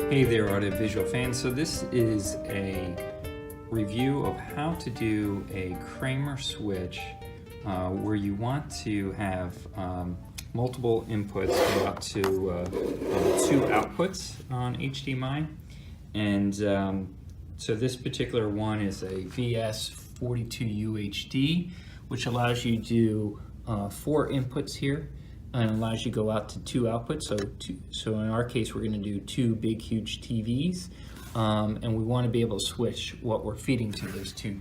Hey there, audiovisual fans. So this is a review of how to do a Kramer switch where you want to have multiple inputs go out to two outputs on HDMI. And so this particular one is a VS-42UHD, which allows you to do 4 inputs here and allows you to go out to 2 outputs. So in our case, we're going to do 2 big, huge TVs, and we want to be able to switch what we're feeding to those two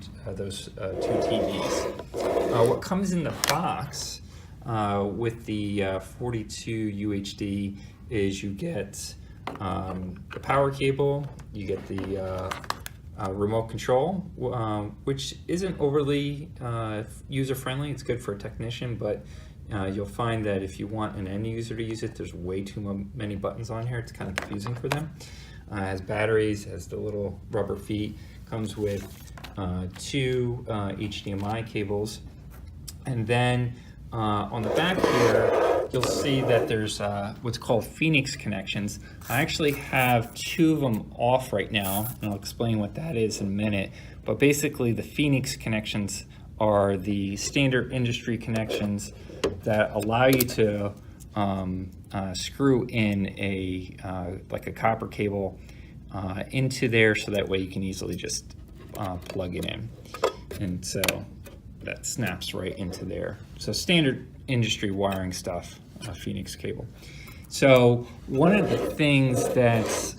TVs. What comes in the box with the 42 UHD is you get the power cable, you get the remote control, which isn't overly user-friendly. It's good for a technician, but you'll find that if you want an end user to use it, there's way too many buttons on here. It's kind of confusing for them. It has batteries, has the little rubber feet, comes with 2 HDMI cables, and then on the back here, you'll see that there's what's called Phoenix connections. I actually have 2 of them off right now, and I'll explain what that is in a minute. But basically, the Phoenix connections are the standard industry connections that allow you to screw in a like a copper cable into there, so that way you can easily just plug it in, and so that snaps right into there. So standard industry wiring stuff, Phoenix cable. So one of the things that's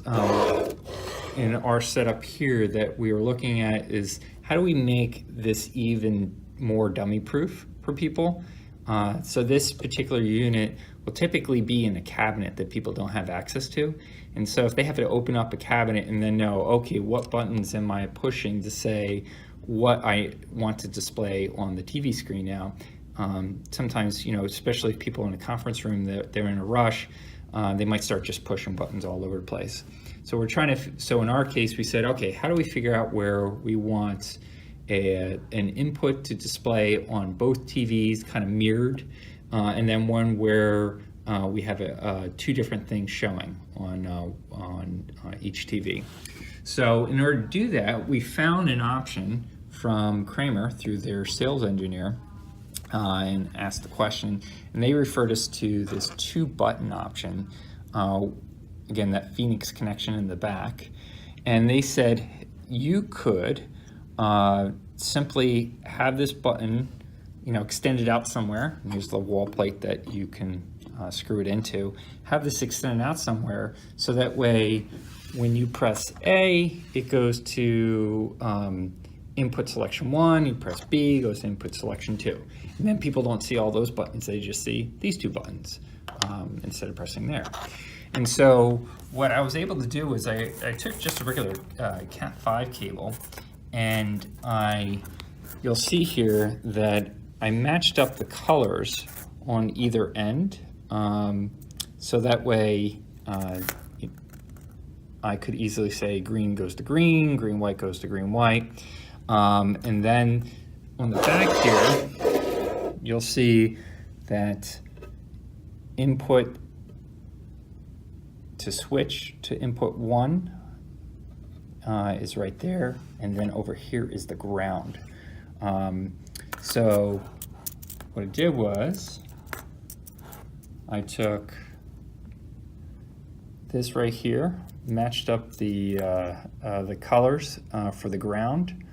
in our setup here that we were looking at is how do we make this even more dummy proof for people. So this particular unit will typically be in a cabinet that people don't have access to. And so if they have to open up a cabinet and then know, okay, what buttons am I pushing to say what I want to display on the TV screen now? Sometimes, you know, especially if people in a conference room, they're in a rush, they might start just pushing buttons all over the place. So we're trying to, so in our case, we said, okay, how do we figure out where we want an input to display on both TVs, kind of mirrored, and then one where we have 2 different things showing on each TV. So in order to do that, we found an option from Kramer through their sales engineer and asked the question, and they referred us to this 2-button option, again, that Phoenix connection in the back, and they said you could simply have this button, you know, extended out somewhere. Here's the wall plate that you can screw it into. Have this extended out somewhere, so that way when you press A, it goes to input selection 1, you press B, it goes to input selection 2. And then people don't see all those buttons, they just see these 2 buttons instead of pressing there. And so what I was able to do was I took just a regular Cat 5 cable, and you'll see here that I matched up the colors on either end, so that way I could easily say green goes to green, green white goes to green white, and then on the back here you'll see that input to switch to input 1 is right there, and then over here is the ground. So what I did was I took this right here, matched up the colors for the ground.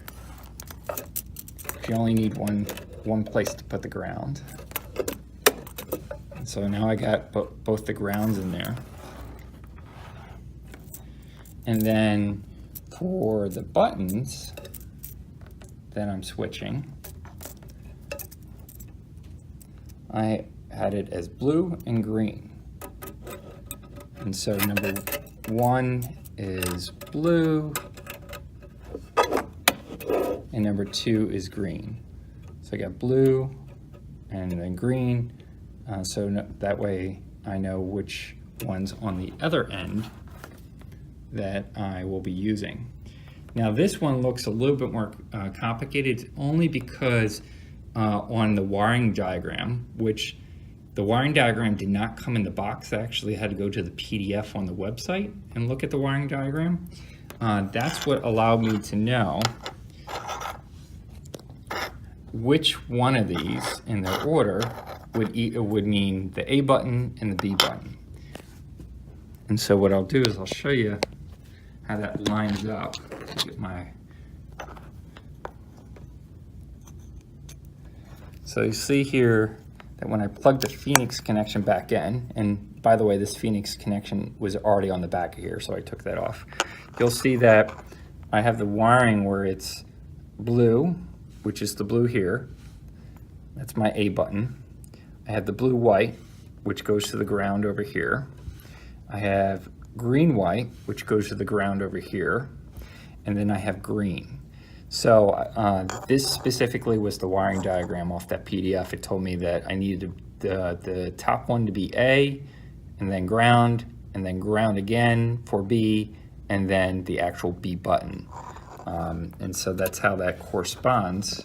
You only need one place to put the ground. And so now I got both the grounds in there. And then for the buttons that I'm switching, I had it as blue and green. And so number 1 is blue, and number 2 is green. So I got blue and then green, so that way I know which one's on the other end that I will be using. Now this one looks a little bit more complicated, only because on the wiring diagram, which The wiring diagram did not come in the box. I actually had to go to the PDF on the website and look at the wiring diagram. That's what allowed me to know which one of these in their order would mean the A button and the B button. And so what I'll do is I'll show you how that lines up. Get my... So you see here that when I plug the Phoenix connection back in, and by the way, this Phoenix connection was already on the back of here, so I took that off. You'll see that I have the wiring where it's blue, which is the blue here. That's my A button. I have the blue-white, which goes to the ground over here. I have green-white, which goes to the ground over here. And then I have green. So this specifically was the wiring diagram off that PDF. It told me that I needed the top one to be A, and then ground again for B, and then the actual B button. And so that's how that corresponds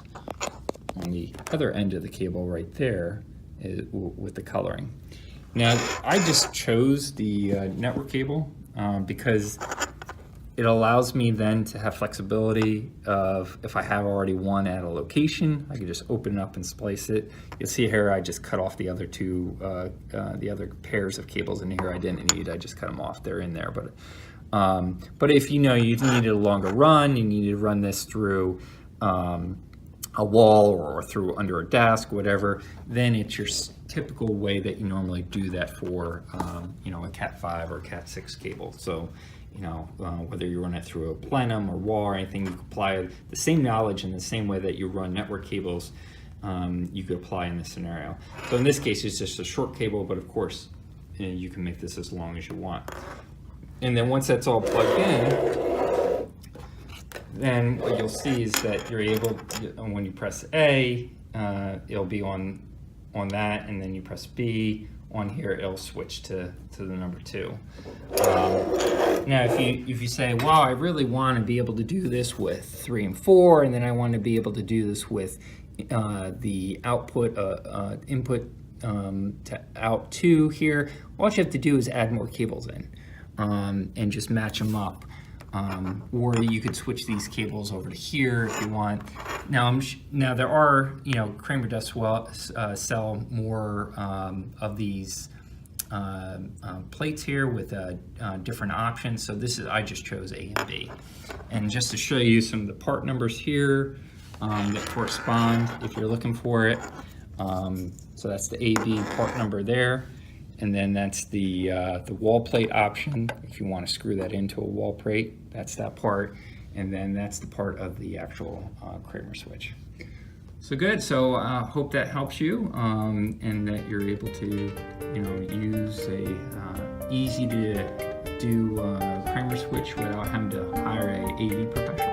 on the other end of the cable right there with the coloring. Now, I just chose the network cable because it allows me then to have flexibility of if I have already one at a location, I can just open it up and splice it. You'll see here I just cut off the other two, the other pairs of cables in here I didn't need. I just cut them off. They're in there. But if you know you needed a longer run, you needed to run this through a wall or through under a desk, whatever, then it's your typical way that you normally do that for you know, a Cat 5 or Cat 6 cable. So you know, whether you run it through a plenum or wall or anything, you can apply the same knowledge in the same way that you run network cables, you could apply in this scenario. So in this case, it's just a short cable, but of course, you can make this as long as you want. And then once that's all plugged in, then what you'll see is that you're able, when you press A, it'll be on that, and then you press B, on here it'll switch to the number 2. Now if you say, wow, I really want to be able to do this with 3 and 4, and then I want to be able to do this with the output input to out 2 here, all you have to do is add more cables in and just match them up. Or you could switch these cables over to here if you want. Now there are, you know, Kramer does sell more of these plates here with different options. So I just chose A and B. And just to show you some of the part numbers here that correspond if you're looking for it. So that's the AB part number there. And then that's the wall plate option. If you want to screw that into a wall plate, that's that part. And then that's the part of the actual Kramer switch. So good. So hope that helps you and that you're able to, you know, use a easy to do Kramer switch without having to hire a AV professional.